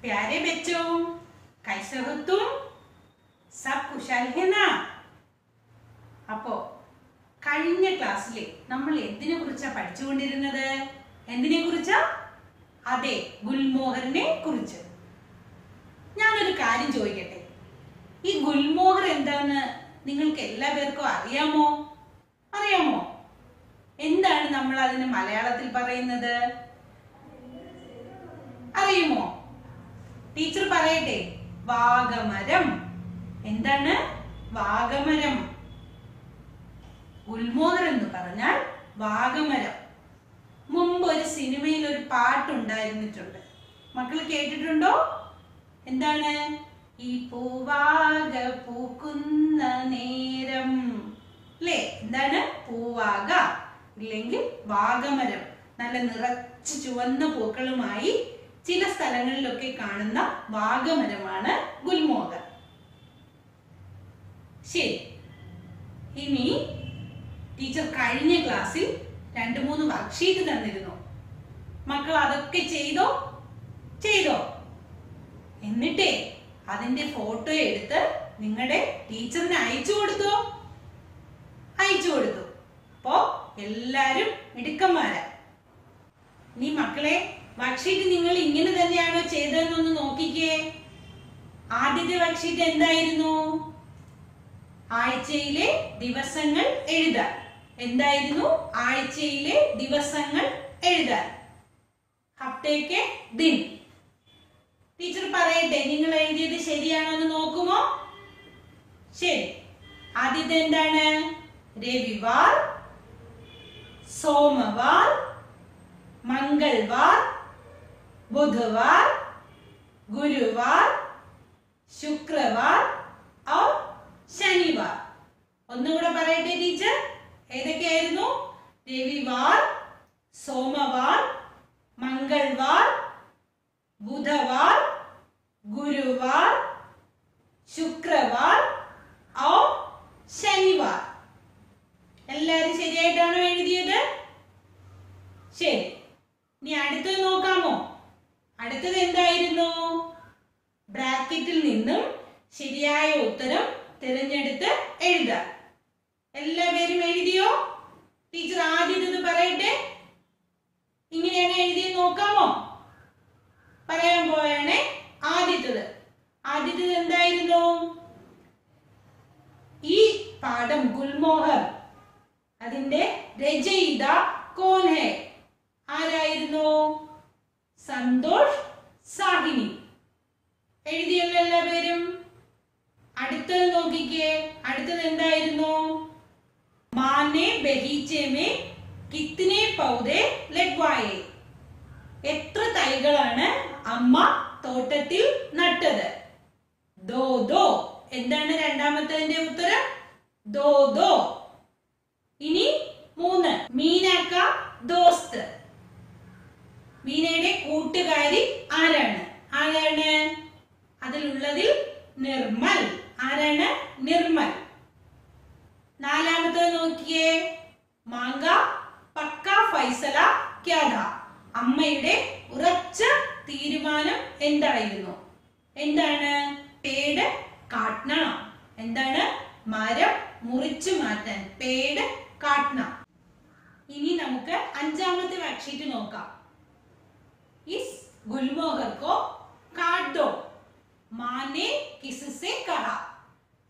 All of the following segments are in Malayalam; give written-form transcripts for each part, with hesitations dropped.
प्यारे बच्चों, कैसे हो तुम? सब कुशल है ना? അപ്പോൾ കഴിഞ്ഞ ക്ലാസ്സിൽ നമ്മൾ എന്തിനെ കുറിച്ചാ പഠിച്ചുകൊണ്ടിരുന്നത്? എന്തിനെ കുറിച്ചാ? അതെ, ഗുൽമോഹറിനെ കുറിച്ച്. ഞാനൊരു കാര്യം ചോദിക്കട്ടെ, ഈ ഗുൽമോഹർ എന്താന്ന് നിങ്ങൾക്ക് എല്ലാവർക്കും അറിയാമോ? അറിയാമോ? എന്താണ് നമ്മൾ അതിന് മലയാളത്തിൽ പറയുന്നത്? അറിയുമോ? ടീച്ചർ പറയട്ടെ. വാഗമരം. എന്താണ് വാഗമരം? ഗുൽമോഹർ എന്ന് പറഞ്ഞാൽ വാഗമരം. മുമ്പ് ഒരു സിനിമയിൽ ഒരു പാട്ടുണ്ടായിരുന്നിട്ടുണ്ട്. മക്കൾ കേട്ടിട്ടുണ്ടോ? എന്താണ്? ഈ പൂവാക പൂക്കുന്ന നേരം. അല്ലേ? എന്താണ്? പൂവാക ഇല്ലെങ്കിൽ വാഗമരം. നല്ല നിറച്ച് ചുവന്ന പൂക്കളുമായി ചില സ്ഥലങ്ങളിലൊക്കെ കാണുന്ന വാഗമരമാണ് ഗുൽമോഹർ. ശരി, ഇനി ടീച്ചർ കഴിഞ്ഞ ക്ലാസ്സിൽ 2-3 വർക്ക്ഷീറ്റ് തന്നിരുന്നു. മക്കൾ അതൊക്കെ ചെയ്തോ? എന്നിട്ടേ അതിന്റെ ഫോട്ടോ എടുത്ത് നിങ്ങളുടെ ടീച്ചറിന് അയച്ചു കൊടുത്തു. അപ്പോ എല്ലാരും മിടുക്കന്മാരാ. ഇനി മക്കളെ, വർക്ക്ഷീറ്റ് നിങ്ങൾ ഇങ്ങനെ തന്നെയാണോ ചെയ്തതെന്നൊന്ന് നോക്കിക്കേ. ആദ്യത്തെ വർക്ക്ഷീറ്റ് എന്തായിരുന്നു? ആഴ്ചയിലെ ദിവസങ്ങൾ എഴുതാൻ. എന്തായിരുന്നു? ആഴ്ചയിലെ ദിവസങ്ങൾ എഴുതാൻ. ഹഫ്തേക്ക് ദിൻ. ടീച്ചർ പറയട്ടെ, നിങ്ങൾ എഴുതിയത് ശരിയാണോ എന്ന് നോക്കുമോ? ശരി. ആദ്യത്തെ എന്താണ്? രവിവാർ, സോമവാർ, मंगलवार, बुधवार, गुरुवार, शुक्रवार और शनिवार. ഒന്നുകൂടെ പറയട്ടെ ടീച്ചർ, ഏതൊക്കെയായിരുന്നു? രവിവാർ, സോമവാർ, मंगलवार, बुधवार, गुरुवार, शुक्रवार और शनिवार. എല്ലാവരും ശരിയായിട്ടാണോ എഴുതിയത്? ശരി. ഇനി അടുത്തത് നോക്കാമോ? അടുത്തത് എന്തായിരുന്നു? ബ്രാക്കറ്റിൽ നിന്നും ശരിയായ ഉത്തരം തിരഞ്ഞെടുത്ത് എഴുതാം. എല്ലാവരും എഴുതിയോ? ടീച്ചർ ആദ്യത്തേത് പറയട്ടെ. ഇങ്ങനെയാണ് എഴുതിയത്, നോക്കാമോ? പറയാൻ പോയാണ്. ആദ്യത്തേത് എന്തായിരുന്നു? ഈ പാഠം ഗുൽമോഹർ അതിന്റെ രചയിത കോൻ ഹെ? ആരായിരുന്നു? സന്തോഷ് സാഹിനി. എഴുതിയല്ലോ എല്ലാവരും? അടുത്തത് നോക്കിക്കേ. അടുത്തത് എന്തായിരുന്നു? മാനെ ബഗീച്ചെ മേ കിത്നെ പൗധെ ലഗ്വായെ? എത്ര തൈകളാണ് അമ്മ തോട്ടത്തിൽ നട്ടത്? ദോ. എന്താണ് രണ്ടാമത്തതിന്റെ ഉത്തരം? ദോ. ഇനി 3. മീനാക്ക ദോസ്ത്. മീനയുടെ കൂട്ടുകാരി ആരാണ്? അതിലുള്ളതിൽ നിർമ്മൽ. ആരാണ്? നിർമ്മൽ. 4ാമത്തേത് നോക്കിയേ. മാങ്ക പക്ക ഫൈസല ക്യാ ഥാ? അമ്മയുടെ ഉറച്ച തീരുമാനം എന്തായിരുന്നു? എന്താണ്? പേട് കാട്ട്ന. എന്താണ്? മരം മുറിച്ചു മാറ്റാൻ. പേട് കാട്ട്ന. ഇനി നമുക്ക് 5ാമത്തെ വർക്ക്ഷീറ്റ് നോക്കാം. इस गुलमोहर को काट दो, माँ ने किससे कहा?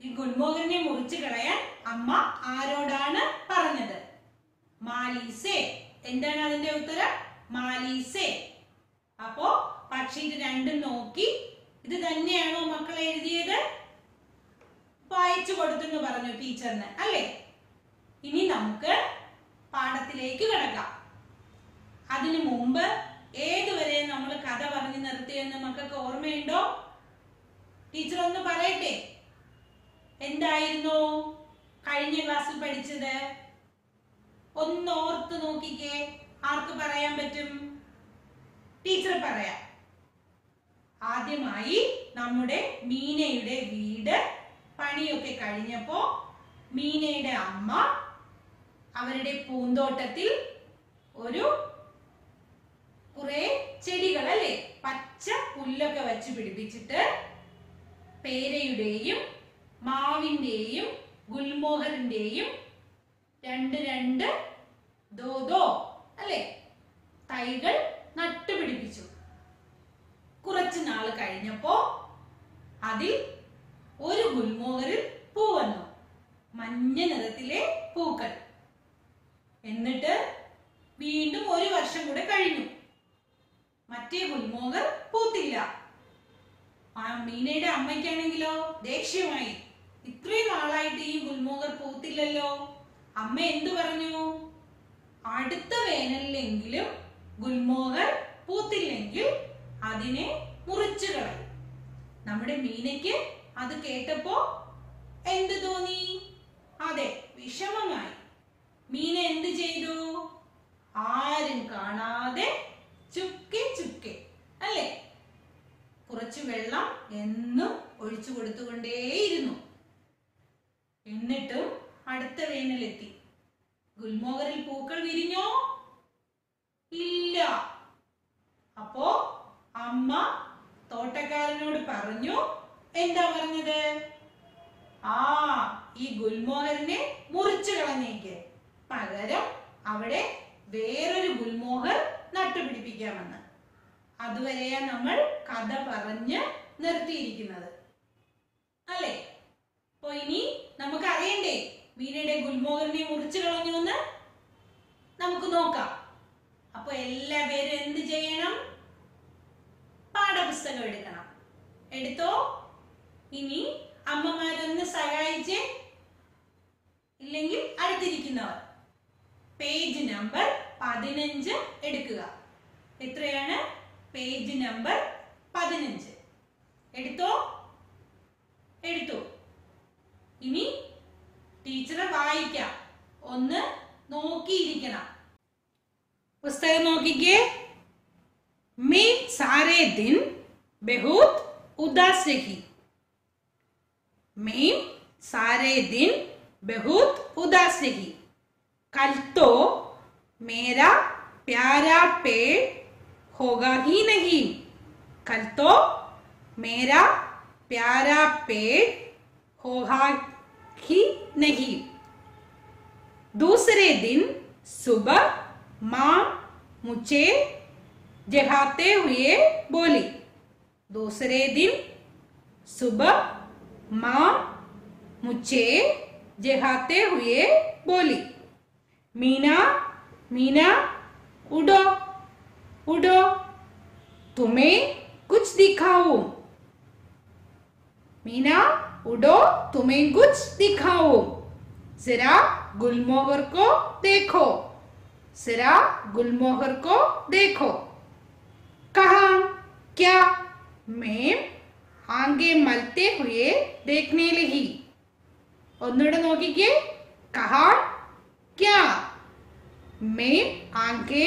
ഈ ഗുൽമോഹറിനെ മുറിച്ചു കളയാൻ അമ്മ ആരോടാണ് പറഞ്ഞത്? മാലീസെ. എന്താണ് അതിന്റെ ഉത്തരം? മാലീസെ. അപ്പോ വർക്ക്ഷീറ്റ് 2 നോക്കി ഇത് തന്നെയാണോ മക്കൾ എഴുതിയത്? വായിച്ചു കൊടുത്തെന്ന് പറഞ്ഞു ടീച്ചറിന്, അല്ലേ? ഇനി നമുക്ക് പാഠത്തിലേക്ക് കിടക്കാം. അതിനു മുമ്പ് ഏതുവരെ നമ്മൾ കഥ പറഞ്ഞു നിർത്തിയെന്ന് മക്കൾക്ക് ഓർമ്മയുണ്ടോ? ടീച്ചർ ഒന്ന് പറയട്ടെ. എന്തായിരുന്നു കഴിഞ്ഞ ക്ലാസ്സിൽ പഠിച്ചത്? ഒന്ന് ഓർത്ത് നോക്കിക്കേ. ആർക്ക് പറയാൻ പറ്റും? ടീച്ചർ പറയാം. ആദ്യമായി നമ്മുടെ മീനയുടെ വീട് പണിയൊക്കെ കഴിഞ്ഞപ്പോ മീനയുടെ അമ്മ അവരുടെ പൂന്തോട്ടത്തിൽ ഒരു കുറെ ചെടികൾ അല്ലേ, പച്ച പുല്ലൊക്കെ വെച്ച് പിടിപ്പിച്ചിട്ട് പേരയുടെയും മാവിന്റെയും ഗുൽമോഹറിന്റെയും രണ്ട് ദോ അല്ലേ തൈകൾ നട്ടുപിടിപ്പിച്ചു. കുറച്ചു നാൾ കഴിഞ്ഞപ്പോ അതിൽ ഒരു ഗുൽമോഹറിൽ പൂ വന്നു, മഞ്ഞ നിറത്തിലെ പൂക്കൾ. എന്നിട്ട് വീണ്ടും ഒരു വർഷം കൂടെ കഴിഞ്ഞു, മറ്റേ ഗുൽമോഹർ പൂത്തില്ല. ആ മീനയുടെ അമ്മയ്ക്കാണെങ്കിലോ ദേഷ്യമായി, ഇത്രയും നാളായിട്ട് ഈ ഗുൽമോഹർ പൂത്തില്ലല്ലോ. അമ്മ എന്തു പറഞ്ഞു? അടുത്ത വേനലിലെങ്കിലും ഗുൽമോഹർ പൂത്തില്ലെങ്കിൽ അതിനെ മുറിച്ചു കളയും. നമ്മുടെ മീനയ്ക്ക് അത് കേട്ടപ്പോ എന്ത് തോന്നി? അതെ, വിഷമമായി. മീന എന്ത് ചെയ്തു? ആരും കാണാതെ ചുക്കെ അല്ലേ കുറച്ച് വെള്ളം എന്നും ഒഴിച്ചു കൊടുത്തുകൊണ്ടേയിരുന്നു. എന്നിട്ടും അടുത്ത വേനലെത്തി. ഗുൽമോഹറിൽ പൂക്കൾ വിരിഞ്ഞോ? ഇല്ല. അപ്പോ അമ്മ തോട്ടക്കാരനോട് പറഞ്ഞു. എന്താ പറഞ്ഞത്? ഈ ഗുൽമോഹറിനെ മുറിച്ചു കളഞ്ഞേക്ക്, പകരം അവിടെ വേറൊരു ഗുൽമോഹർ നട്ടുപിടിപ്പിക്കാമെന്ന്. അതുവരെയാ നമ്മൾ കഥ പറഞ്ഞ് നിർത്തിയിരിക്കുന്നത് അല്ലേ? അപ്പൊ ഇനി നമുക്ക് അറിയണ്ടേ മീനയുടെ ഗുൽമോഹറിനെ മുറിച്ചു കളഞ്ഞു എന്ന്? നമുക്ക് നോക്കാം. അപ്പൊ എല്ലാ പേരും എന്ത് ചെയ്യണം? പാഠപുസ്തകം എടുക്കണം. എടുത്തോ? ഇനി അമ്മമാരൊന്ന് സഹായിച്ചേ, ഇല്ലെങ്കിൽ അടുത്തിരിക്കുന്നവർ പേജ് നമ്പർ 15 എടുക്കുക. എത്രയാണ്? പേജ് നമ്പർ 15 എടുത്തോ? എടുത്തു. ഇനി ടീച്ചറെ വായിക്കാം, ഒന്ന് നോക്കിയിരിക്കണം. പുസ്തകം നോക്കിക്കേ. मैं सारे दिन बहुत उदास रही. मैं सारे दिन बहुत उदास रही. कल तो मेरा प्यारा पेड़ होगा ही नहीं. कल तो मेरा प्यारा पेड़ होगा ही नहीं. दूसरे दिन सुबह माँ मुझे जगाते हुए बोली. दूसरे दिन सुबह माँ मुझे जगाते हुए बोली, मीना मीना उड़ो उड़ो, तुम्हें कुछ दिखाऊं. मीना उड़ो, तुम्हें कुछ दिखाऊं. जरा गुलमोहर को देखो, जरा गुलमोहर को देखो. कहा? क्या? मैं आगे मलते हुए देखने लगी. ഒന്നുകൂടെ നോക്കിക്കേ. कहा? क्या? मैं आगे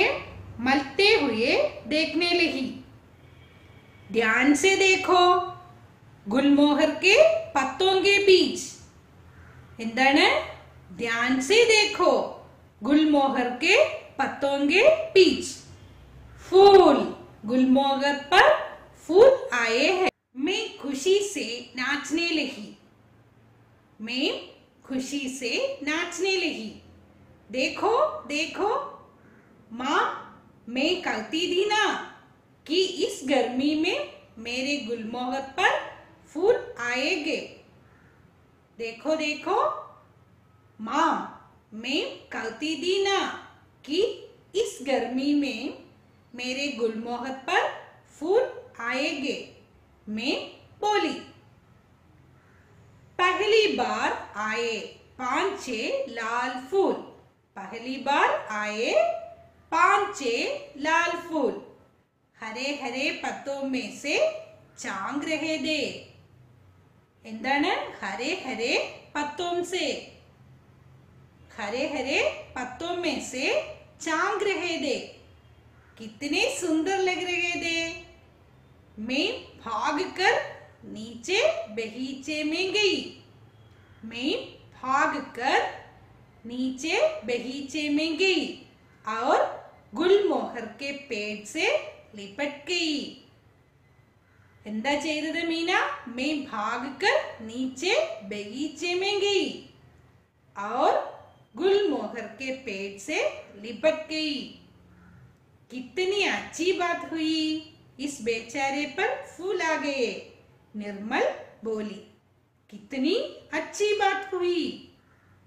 मलते हुए देखने लगी. ध्यान से देखो, गुलमोहर के पत्तों के बीच. എന്താണ്? ध्यान से देखो, गुलमोहर के पत्तों के बीच फूल. गुलमोहर पर फूल आए हैं. मैं खुशी से नाचने लगी. मैं खुशी से नाचने लगी. देखो देखो माँ, मैं कहती थी ना कि इस गर्मी में मेरे गुलमोहर पर फूल आएंगे. देखो देखो माँ, मैं कहती थी ना कि इस गर्मी में मेरे गुलमोहर पर फूल आएंगे. मैं बोली. पहली बार आए 5-6 लाल फूल. पहली बार आए 5-6 लाल फूल. हरे हरे पत्तों में से चांग रहे थे. എന്താണ്? हरे हरे पत्तों से, हरे हरे पत्तों में से चांग रहे थे. कितने सुंदर लग रहे थे. मैं भागकर नीचे बगीचे में गई. मैं भागकर नीचे बगीचे में गई और गुलमोहर के पेड़ से लिपट गई। എന്താ ചെയ്തത് മീന? मैं भागकर नीचे बगीचे में गई और गुलमोहर के पेड़ से लिपट गई। कितनी अच्छी बात हुई, इस बेचारे पर फूल आ गए। निर्मल बोली, कितनी अच्छी बात हुई,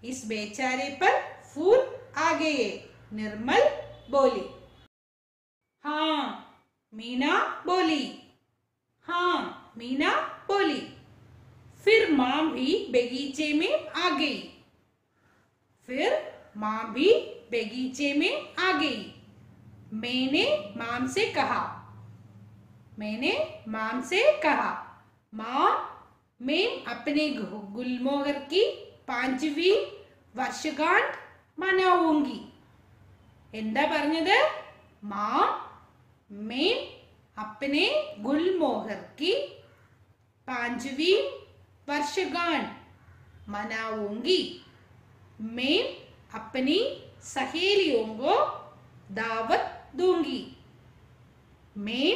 इस बेचारे पर फूल आ गए। निर्मल बोली। हाँ मीना बोली। हाँ मीना बोली। फिर माँ भी बगीचे में आ गई। फिर माँ भी बगीचे में आ गई। मैंने माँ से कहा, मैंने माँ से कहा, माँ मैं अपने गुलमोहर की 5वीं वर्षगांठ मनाऊंगी। എന്താ പറഞ്ഞത്? माँ मैं अपने गुलमोहर की 5वीं वर्षगांठ मनाऊंगी। मैं अपनी सहेलियों को दावत दूंगी। मैं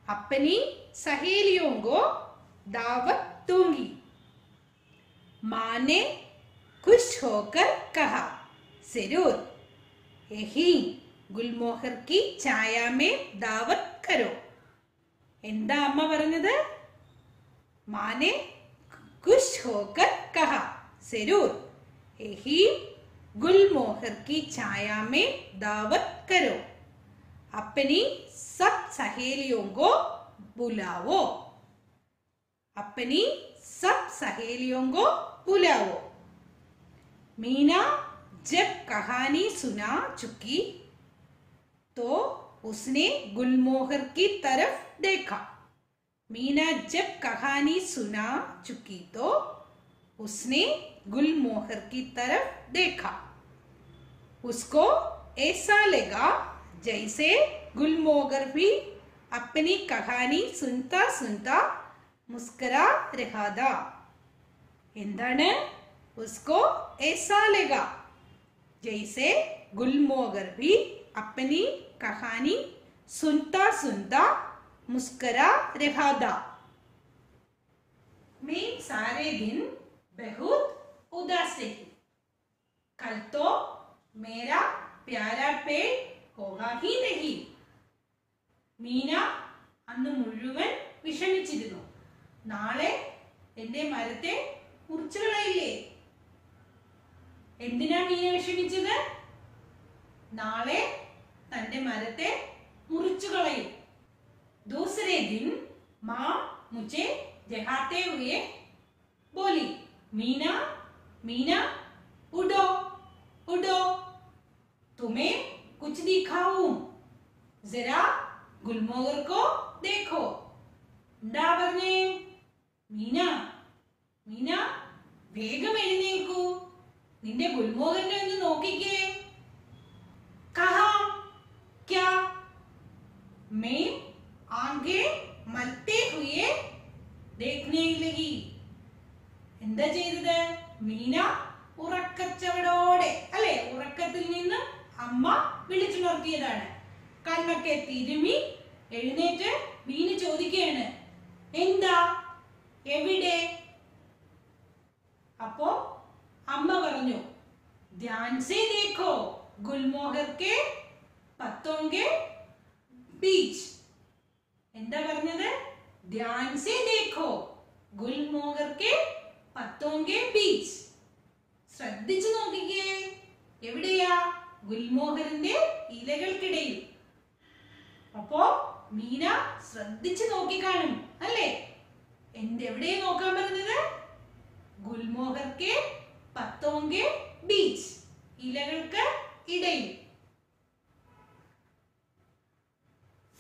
अपनी सहेलियों को दावत दूंगी। माँ ने खुश होकर कहा, जरूर, यहीं गुलमोहर की छाया में दावत करो। എന്താ അമ്മ പറഞ്ഞത്? माँ ने खुश होकर कहा, जरूर, यहीं गुलमोहर की छाया में दावत करो। अपनी सब सहेलियों को बुलाओ। अपनी सब सहेलियों को बुलाओ। मीना जब कहानी सुना चुकी तो उसने गुलमोहर की तरफ देखा। मीना जब कहानी सुना चुकी तो उसने गुलमोहर की तरफ देखा। उसको ऐसा लगा जैसे गुलमोहर भी अपनी कहानी सुनता सुनता मुस्कुरा रहा था। എന്താണ്? उसको ऐसा लगा जैसे गुलमोहर भी अपनी कहानी सुनता सुनता मुस्कुरा रहा था। मैं सारे दिन बहुत उदास रही। कल तो मेरा प्यारा पेड़ होगा ही नहीं। മീന അന്ന് മുഴുവൻ വിഷമിച്ചിരുന്നു. നാളെ എന്റെ മരത്തെ മുറിച്ചു കളയില്ലേ? എന്തിനാ മീന വിഷമിച്ചത്? നാളെ തന്റെ മരത്തെ മുറിച്ചു കളയും. दूसरे दिन माँ मुझे जगाते हुए बोली, मीना मीना उठो उठो, तुम्हें कुछ दिखाऊं, जरा गुलमोहर को देखो. എന്താ പറഞ്ഞേ? മീന മീന വേഗം എഴുന്നേൽക്കൂ, നിന്റെ ഗുൽമോഹറിനെ ഒന്ന് നോക്കിക്കേ. കഹാ ക്യാ? मैं आंखें मलते हुए देखने लगी. എന്താ ചെയ്തത്? മീന ഉറക്കച്ചവടോടെ, അല്ലെ, ഉറക്കത്തിൽ നിന്ന് അമ്മ വിളിച്ചുണർത്തിയതാണ്. കണ്ണൊക്കെ തിരുമി എഴുന്നേറ്റ് മീന ചോദിക്കുകയാണ്, എന്താ, എവിടെ? അപ്പോ അമ്മ പറഞ്ഞു, ധ്യാൻ സേ ദേഖോ ഗുൽമോഹർ കെ പത്തോं के बीच. എന്താ പറഞ്ഞത്? ധ്യാൻ സേ ദേഖോ ഗുൽമോഹർ കെ പത്തോं के बीच. ശ്രദ്ധിച്ചു നോക്കിക്കേ, എവിടെയാ? ഗുൽമോഹറിന്റെ ഇലകൾക്കിടയിൽ. അപ്പോ മീന ശ്രദ്ധിച്ചു നോക്കി കാണും, അല്ലേ? എന്തെവിടെ നോക്കാൻ പറഞ്ഞത്? ഗുൽമോഹർ കെ പത്തോं के बीच, ഇലകൾക്ക് ഇടയിൽ.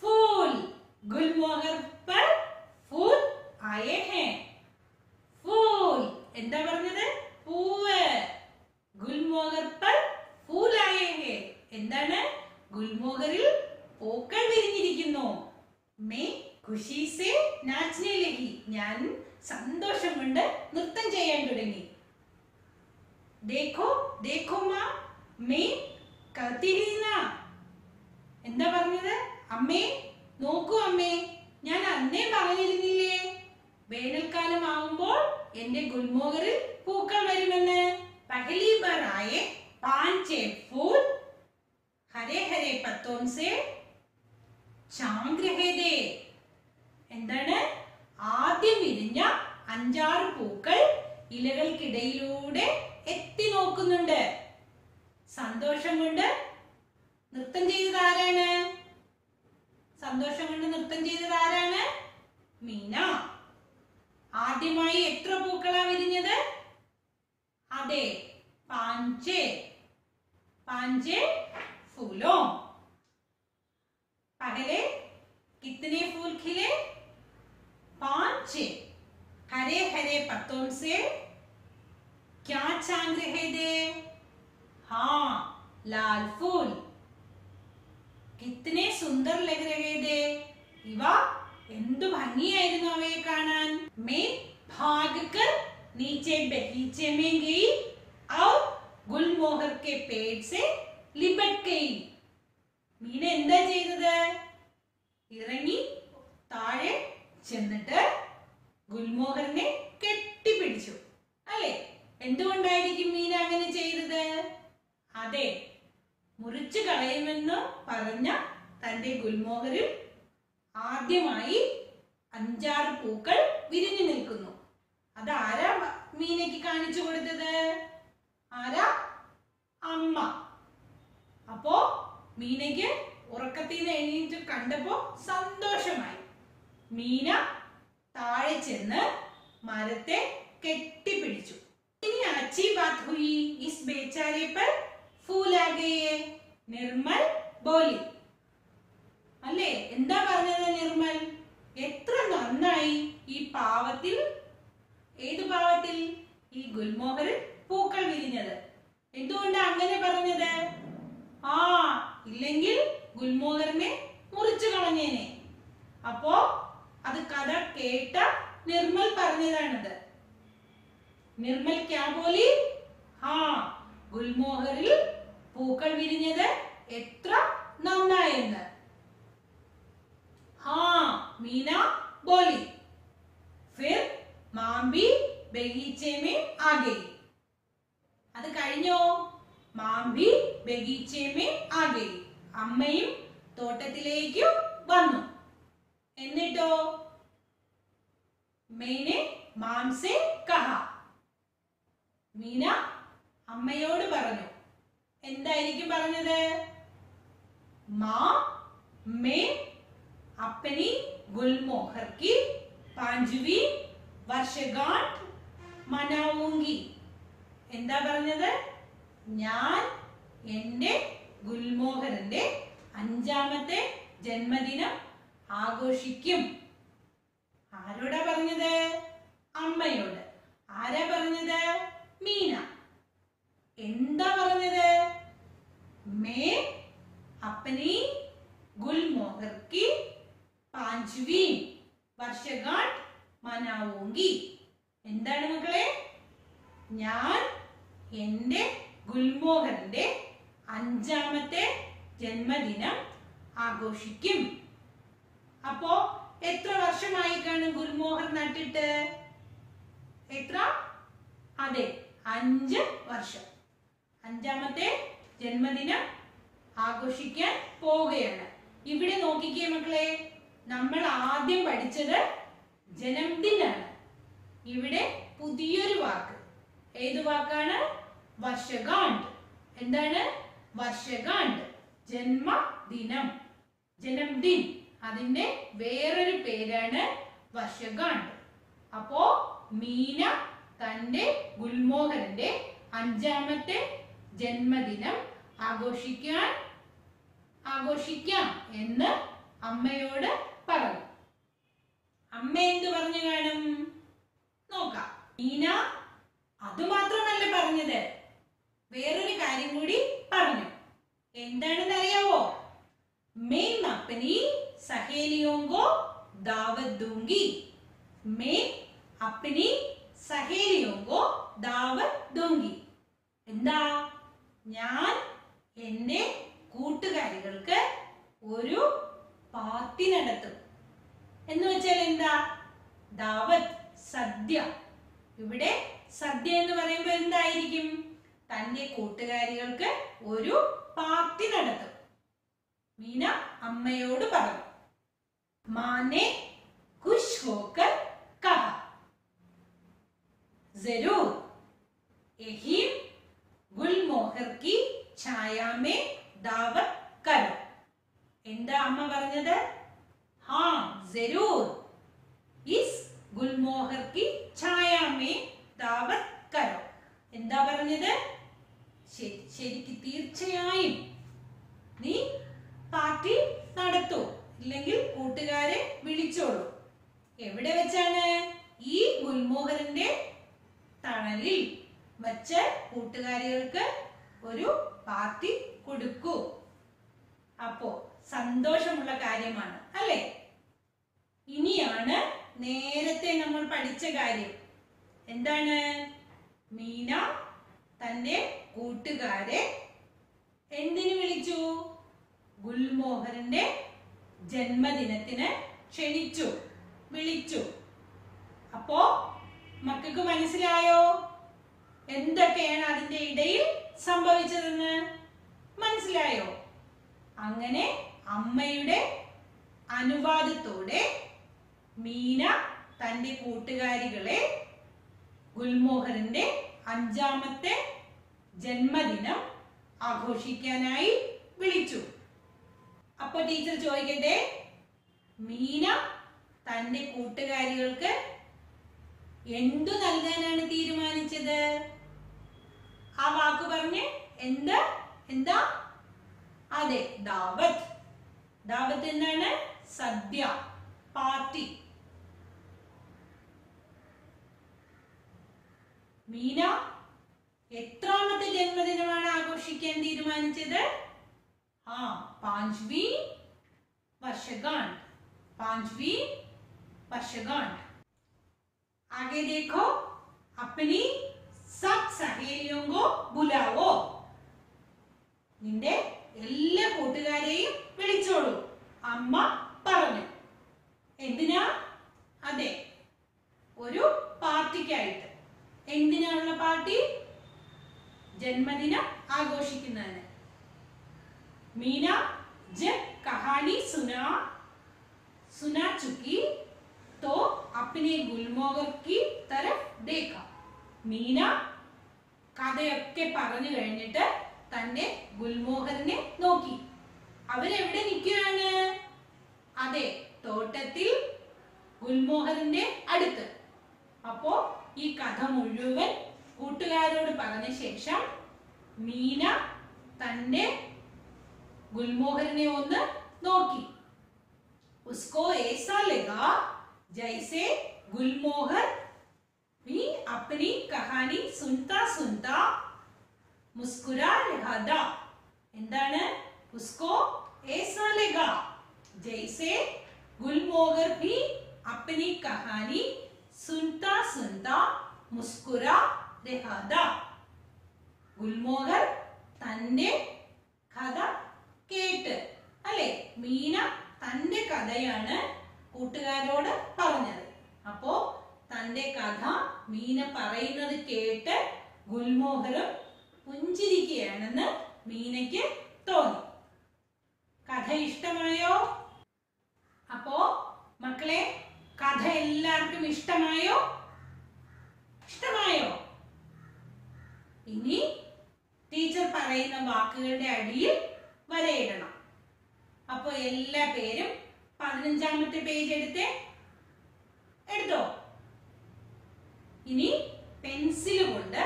फूल, गुलमोहर पर फूल आए हैं. फूल എന്താ പറഞ്ഞത്? പൂവ്. ഗുൽമോഹർ पर फूल आए हैं. എന്താണ്? ഗുൽമോഹറിൽ പൂക്കൾ വിരിഞ്ഞിരിക്കുന്നു. मैं खुशी से नाचने लगी. ഞാൻ സന്തോഷം കൊണ്ട് നൃത്തം ചെയ്യാൻ തുടങ്ങി. देखो देखो माँ, मैं कहती ही ना, എന്താ പറഞ്ഞത്? അമ്മേ നോക്കൂ അമ്മേ, ഞാൻ അന്നേ പറഞ്ഞിരുന്നില്ലേ വേനൽക്കാലം ആവുമ്പോൾ എന്റെ ഗുൽമോഹറിൽ പൂക്കൾ വരുമെന്ന്. പഹലി ബാർ ആയേ പാഞ്ചേ ഫൂൽ ഹരേ ഹരേ പത്തോൻ സേ ചാങ് രഹേ ദേ. എന്താണ്? ആദ്യം വിരിഞ്ഞ 5-6 പൂക്കൾ ഇലകൾക്കിടയിലൂടെ എത്തി നോക്കുന്നുണ്ട്. സന്തോഷം കൊണ്ട് നൃത്തം ചെയ്തത് ആരാണ്? സന്തോഷം കൊണ്ട് നൃത്തം ചെയ്തത് ആരാണ്? മീന. ആദ്യമായി എത്ര പൂക്കളാ വിരിഞ്ഞത്? അതെ, 5 फूलों. पहले कितने फूल खिले? 5. हरे हरे पत्तों से क्या चांग रहे थे? हाँ, लाल फूल. कितने सुंदर लग रहे थे. इव എന്തു ഭംഗിയായിരുന്നു അവയെ കാണാൻ. मैं भागकर नीचे बगीचे में गई और गुलमोहर के पेड़ से लिपट गई. മീന എന്താ ചെയ്തത്? ഇറങ്ങി താഴെ ചെന്നിട്ട് ഗുൽമോഹറിനെ കെട്ടിപ്പിടിച്ചു. അല്ലേ? എന്തുകൊണ്ടായിരിക്കും മീന അങ്ങനെ ചെയ്തത്? അതെ, മുറിച്ചു കളയുമെന്ന് പറഞ്ഞ തന്റെ ഗുൽമോഹറിൽ ആദ്യമായി 5-6 പൂക്കൾ വിരിഞ്ഞു നിൽക്കുന്നു. അതാരാ മീനയ്ക്ക് കാണിച്ചു കൊടുത്തത്? ആരാ? അമ്മ. അപ്പോ മീനയ്ക്ക് ഉറക്കത്തിൽ നിന്ന് എണീറ്റ് കണ്ടപ്പോ സന്തോഷമായി. മീന താഴെ ചെന്ന് മരത്തെ കെട്ടിപ്പിടിച്ചു. ഇനി അച്ഛി ബാത് ഹുയി ഇസ് ബേചാരെ പർ ഫൂൽ ആ ഗയേ. നിർമ്മൽ ബോലി. അല്ലേ? എന്താ പറഞ്ഞത് നിർമ്മൽ? എത്ര നന്നായി ഈ പാവത്തിൽ, ഏത് പാവത്തിൽ? ഈ ഗുൽമോഹറിൽ പൂക്കൾ വിരിഞ്ഞത്. എന്തുകൊണ്ടാ അങ്ങനെ പറഞ്ഞത്? ആ, ഇല്ലെങ്കിൽ ഗുൽമോഹറിനെ മുറിച്ചു കളഞ്ഞേനെ. അപ്പോ അത് കഥ കേട്ട നിർമ്മൽ പറഞ്ഞതാണത്. നിർമ്മൽ ക്യാ ബോലി? ഹാ, ഗുൽമോഹറിൽ പൂക്കൾ വിരിഞ്ഞത് എത്ര നന്നായെന്ന്. हाँ, मीना बोली. फिर मां भी बगीचे में आ गई. അത് കഴിഞ്ഞോ? മാം ഭി ബഗീച്ചെ മേ ആ ഗയി. അമ്മയും തോട്ടത്തിലേക്ക് വന്നു. എന്നിട്ടോ? मैंने मां से कहा. മീന അമ്മയോട് പറഞ്ഞു. എന്തായിരിക്കും പറഞ്ഞത്? മാ മേ अपनी गुलमोहर की 5वीं वर्षगांठ मनाऊंगी. എന്താ പറഞ്ഞത്? ഞാൻ എൻ്റെ ഗുൽമോഹറിന്റെ 5ാമത്തെ ജന്മദിനം ആഘോഷിക്കും. ആരോടാ പറഞ്ഞത്? അമ്മയോട്. ആരാ പറഞ്ഞത്? മീന. എന്താ പറഞ്ഞത്? मैं अपनी गुलमोहर की 5वीं वर्षगांठ मनाऊंगी. എന്താണ് മക്കളെ? ഞാൻ എൻ്റെ ഗുൽമോഹറിന്റെ 5ാമത്തെ ജന്മദിനം ആഘോഷിക്കും. അപ്പോ എത്ര വർഷമായി കാണും ഗുൽമോഹർ നട്ടിട്ട്? എത്ര? അതെ, 5 വർഷം. 5ാമത്തെ ജന്മദിനം ആഘോഷിക്കാൻ പോവുകയാണ്. ഇവിടെ നോക്കിക്കേ മക്കളെ, നമ്മൾ ആദ്യം പഠിച്ചത് ജന്മദിനാണ്. ഇവിടെ പുതിയൊരു വാക്ക്. ഏത് വാക്കാണ്? വർഷഗാണ്ട്. എന്താണ്? വർഷഗാണ്ട്. ജന്മദിനം, ജന്മദിൻ. അതിന്റെ വേറൊരു പേരാണ് വർഷഗാണ്ട്. അപ്പോ മീന തന്റെ ഗുൽമോഹറിന്റെ 5ാമത്തെ ജന്മദിനം ആഘോഷിക്കാം എന്ന് അമ്മയോട് പറഞ്ഞു. അമ്മ എന്ത് പറഞ്ഞു കാണും? നോക്കാം. മീന അതുമാത്രമല്ല പറഞ്ഞത്, വേറൊരു കാര്യം കൂടി പറഞ്ഞു. എന്താണെന്ന് അറിയാവോ? मैं अपनी सहेलियों को दावत दूंगी. मैं अपनी सहेलियों को दावत दूंगी. എന്താ? ഞാൻ എൻ്റെ കൂട്ടുകാരികൾക്ക് ഒരു പാർട്ടി നടത്തും. എന്ന് വെച്ചാൽ എന്താ? ദാവത്ത്, സദ്യ. ഇവിടെ സദ്യ എന്ന് പറയുമ്പോൾ എന്തായിരിക്കും? തന്റെ കൂട്ടുകാരികൾക്ക് ഒരു പാർട്ടി നടത്തും. മീന അമ്മയോട് പറഞ്ഞു. മാനെ ഖുശ് ഹോക്കർ കഹാ, ജരൂർ യഹീം ഗുൽമോഹർ കി ഛായാ മേ ദാവത്ത് കരോ. എന്താ അമ്മ പറഞ്ഞത്? ഹാ ജരൂർ ഇസ് ഗുൽമോഹർ കി ഛായാ മേ ദാവത്ത് കരോ. എന്താ പറഞ്ഞത്? ശരിക്ക് തീർച്ചയായും നീ പാർട്ടി നടത്തൂ, ഇല്ലെങ്കിൽ കൂട്ടുകാരെ വിളിച്ചോളൂ. എവിടെ വെച്ചാണ്? ഈ ഗുൽമോഹറിന്റെ തണലിൽ വച്ച് കൂട്ടുകാരികൾക്ക് ഒരു പാർട്ടി കൊടുക്കൂ. അപ്പോ സന്തോഷമുള്ള കാര്യമാണ് അല്ലേ? ഇനിയാണ് നേരത്തെ നമ്മൾ പഠിച്ച കാര്യം. എന്താണ്? മീന തന്റെ കൂട്ടുകാരെ എന്തിനു വിളിച്ചു? ഗുൽമോഹറിന്റെ ജന്മദിനത്തിന് ക്ഷണിച്ചു, വിളിച്ചു. അപ്പോ മക്കൾക്ക് മനസ്സിലായോ എന്തൊക്കെയാണ് അതിന്റെ ഇടയിൽ സംഭവിച്ചതെന്ന്? മനസ്സിലായോ? അങ്ങനെ അമ്മയുടെ അനുവാദത്തോടെ മീന തന്റെ കൂട്ടുകാരികളെ ഗുൽമോഹറിന്റെ 5ാമത്തെ ജന്മദിനം ആഘോഷിക്കാനായി വിളിച്ചു. അപ്പൊ ടീച്ചർ ചോദിക്കട്ടെ, മീന തന്റെ കൂട്ടുകാരികൾക്ക് എന്തു നൽകാനാണ് തീരുമാനിച്ചത്? ആ വാക്ക് പറഞ്ഞ്. എന്താ? എന്താ? അതെ, ദാവത്ത്. ദാവത്ത് എന്താണ്? സദ്യ, പാർട്ടി. മീന എത്രാമത്തെ ജന്മദിനമാണ് ആഘോഷിക്കാൻ തീരുമാനിച്ചത്? 5वीं वर्षगांठ, 5वीं वर्षगांठ। आगे देखो, अपनी सब सहेलियों को बुलाओ. നിന്റെ എല്ലാ കൂട്ടുകാരെയും വിളിച്ചോളൂ, അമ്മ പറഞ്ഞു. എന്തിനാ? അതെ, ഒരു പാർട്ടിക്കായിട്ട്. എന്തിനാണുള്ള പാർട്ടി? ജന്മദിനം ആഘോഷിക്കുന്നതിന്. मीना जब कहानी सुना चुकी तो अपने गुलमोहर की तरफ देखा. मीന കഥയൊക്കെ പറഞ്ഞു കഴിഞ്ഞിട്ട് തന്നെ ഗുൽമോഹറിനെ നോക്കി. അവരെവിടെ നിൽക്കുകയാണ്? അതെ, തോട്ടത്തിൽ ഗുൽമോഹറിന്റെ അടുത്ത്. അപ്പോ ഈ കഥ മുഴുവൻ കൂട്ടുകാരോട് പറഞ്ഞ ശേഷം മീന തന്നെ ഗുൽമോഹറിനെ ഒന്ന് നോക്കി. उसको ऐसा लगा जैसे गुलमोहर भी अपनी कहानी सुनता सुनता मुस्कुरा रहा था. എന്താണ്? उसको ऐसा लगा जैसे गुलमोहर भी अपनी कहानी सुनता सुनता मुस्कुरा रहा था. ഗുൽമോഹർ തന്റെ കഥ കേട്ട്, അല്ലെ? മീന തന്റെ കഥയാണ് കൂട്ടുകാരോട് പറഞ്ഞത്. അപ്പോ തന്റെ കഥ മീന പറയുന്നത് കേട്ട് ഗുൽമോഹറും പുഞ്ചിരിക്കുകയാണെന്ന് മീനയ്ക്ക് തോന്നി. കഥ ഇഷ്ടമായോ? അപ്പോ മക്കളെ, കഥ എല്ലാവർക്കും ഇഷ്ടമായോ? ഇഷ്ടമായോ? ഇനി ടീച്ചർ പറയുന്ന വാക്കുകളുടെ അടിയിൽ വരയിടണം. അപ്പൊ എല്ലാ പേരും 15ാമത്തെ പേജ് എടുത്തോ. ഇനി പെൻസിൽ കൊണ്ട്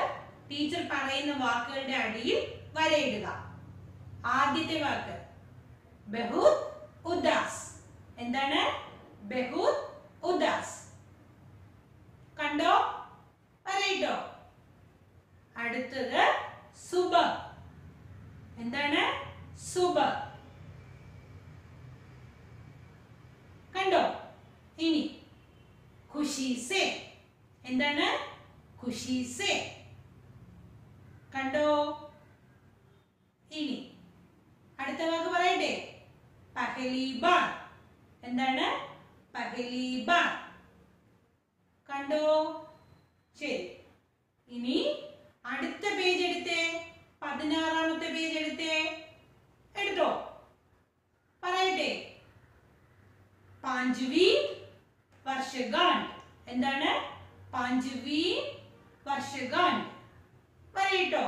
ടീച്ചർ പറയുന്ന വാക്കുകളുടെ അടിയിൽ വരയിടുക. ആദ്യത്തെ വാക്ക് ബഹുത് ഉദാസ്. എന്താണ്? ബഹുത് ഉദാസ്. കണ്ടോ? വരയിട്ടോ. അടുത്തത് സുബ. എന്താണ്? സുബ. കണ്ടോ? ഇനി ഖുഷി സേ. എന്താണ്? ഖുഷി സേ. കണ്ടോ? ഇനി അടുത്ത വാക്ക് പറയട്ടെ. പഹലി ബാർ. എന്താണ്? പഹലി ബാർ. കണ്ടോ? ശരി. ഇനി അടുത്ത പേജ് എടുത്തേ. 16ാമത്തെ പേജ് എടുത്തേ. എടുത്തോ? പറയട്ടെ. പാഞ്ചവി വർഷഗാണ്ട്. എന്താണ്? പാഞ്ചവി വർഷഗാണ്ട്. പറയട്ടോ.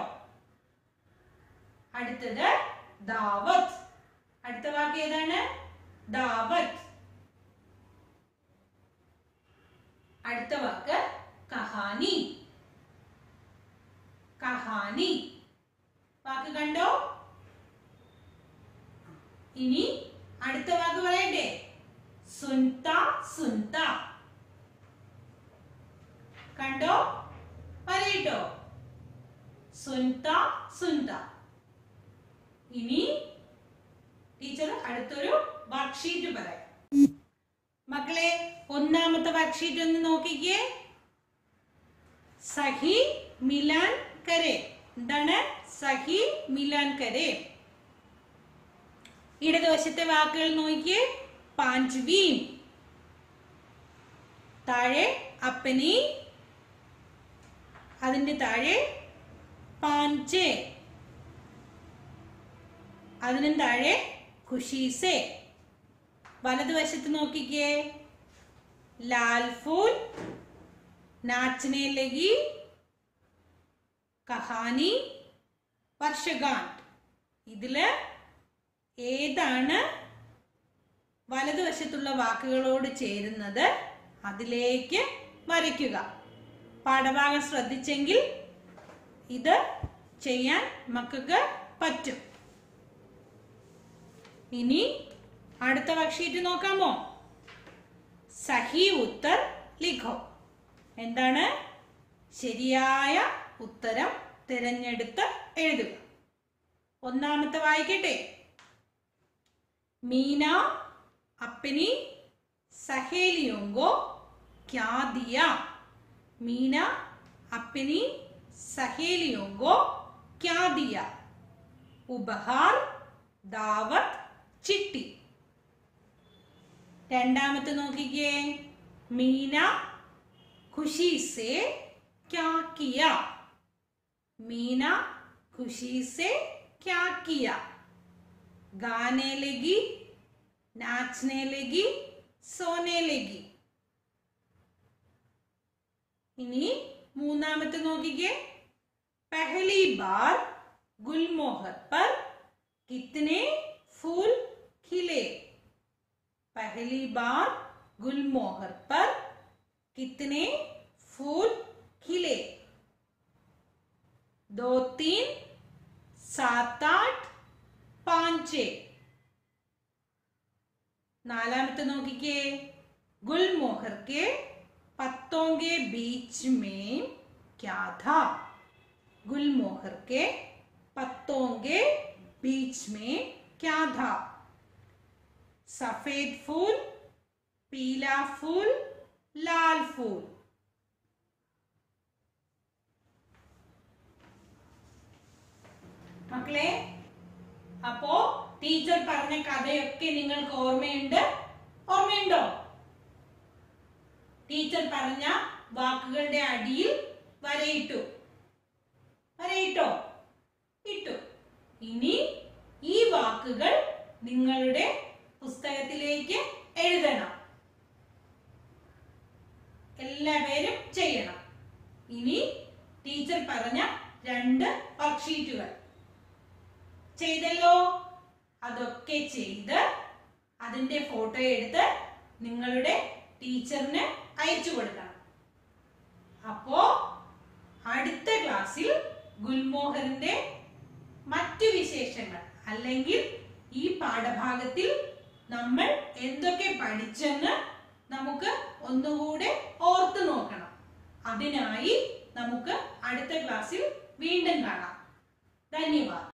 അടുത്തത് ദാവത്ത്. അടുത്ത വാക്ക് ഏതാണ്? ദാവത്ത്. അടുത്ത വാക്ക് കഹാനി. കഹാനി. വാക്ക് കണ്ടോ? ഇനി അടുത്ത വാക്ക് പറയട്ടെ. സുൻത സുൻത. കണ്ടോ? പറയട്ടോ. സുൻത സുൻത. ഇനി ടീച്ചർ അടുത്തൊരു വർക്ക്ഷീറ്റ് പറയാം. മക്കളെ, ഒന്നാമത്തെ വർക്ക്ഷീറ്റ് ഒന്ന് നോക്കിക്കേ. സഹി മിലാൻ കരെ. എന്താണ്? സഹി മിലാൻ കരെ. ഇടതുവശത്തെ വാക്കുകൾ നോക്കിയേ. പാഞ്ചവീം. താഴെ അപ്പനി. അതിന്റെ താഴെ പാഞ്ചേ. അതിനും താഴെ ഖുഷീസെ. വലതുവശത്ത് നോക്കിക്കേ. ലാൽ ഫൂൽ, നാച്ചനെ ലഗി, കഹാനി, വർഷഗാണ്ട്. ഇതില് ഏതാണ് വലതുവശത്തുള്ള വാക്കുകളോട് ചേരുന്നത് അതിലേക്ക് വരയ്ക്കുക. പാഠഭാഗം ശ്രദ്ധിച്ചെങ്കിൽ ഇത് ചെയ്യാൻ മക്കൾക്ക് പറ്റും. ഇനി അടുത്ത വർക്ക്ഷീറ്റ് നോക്കാമോ? സഹി ഉത്തർ ലിഖോ. എന്താണ്? ശരിയായ ഉത്തരം തിരഞ്ഞെടുത്ത് എഴുതുക. ഒന്നാമത്തെ വായിക്കട്ടെ. मीना अपनी सहेलियों को क्या दिया? मीना अपनी सहेलियों को क्या दिया? उपहार, दावत, चिट्ठी. രണ്ടാമത്തെ നോക്കിക്കേ. मीना खुशी से क्या किया? मीना खुशी से क्या किया? गाने लगी, नाचने लगी, सोने लगी. इनी മൂന്നാമത്തെ നോക്കിക്കേ. पहली बार गुलमोहर पर कितने फूल खिले? पहली बार गुलमोहर पर कितने फूल खिले? 2 3 7 8 5. नालामते नोकिके. गुलमोहर के पत्तों के बीच में क्या था? गुलमोहर के पत्तों के बीच में क्या था? सफेद फूल, पीला फूल, लाल फूल. മക്കളെ, അപ്പോ ടീച്ചർ പറഞ്ഞ കഥയൊക്കെ നിങ്ങൾക്ക് ഓർമ്മയുണ്ടോ? ടീച്ചർ പറഞ്ഞ വാക്കുകളുടെ അടിയിൽ വരയിട്ടു. ഇട്ടു. ഇനി ഈ വാക്കുകൾ നിങ്ങളുടെ പുസ്തകത്തിലേക്ക് എഴുതണം. എല്ലാവരും ചെയ്യണം. ഇനി ടീച്ചർ പറഞ്ഞ 2 വർക്ക്ഷീറ്റുകൾ ചെയ്തല്ലോ. അതൊക്കെ ചെയ്ത് അതിന്റെ ഫോട്ടോ എടുത്ത് നിങ്ങളുടെ ടീച്ചറിന് അയച്ചു കൊടുക്കണം. അപ്പോ അടുത്ത ക്ലാസ്സിൽ ഗുൽമോഹറിന്റെ മറ്റു വിശേഷങ്ങൾ അല്ലെങ്കിൽ ഈ പാഠഭാഗത്തിൽ നമ്മൾ എന്തൊക്കെ പഠിച്ചെന്ന് നമുക്ക് ഒന്നുകൂടെ ഓർത്തു നോക്കണം. അതിനായി നമുക്ക് അടുത്ത ക്ലാസ്സിൽ വീണ്ടും കാണാം. ധന്യവാദം.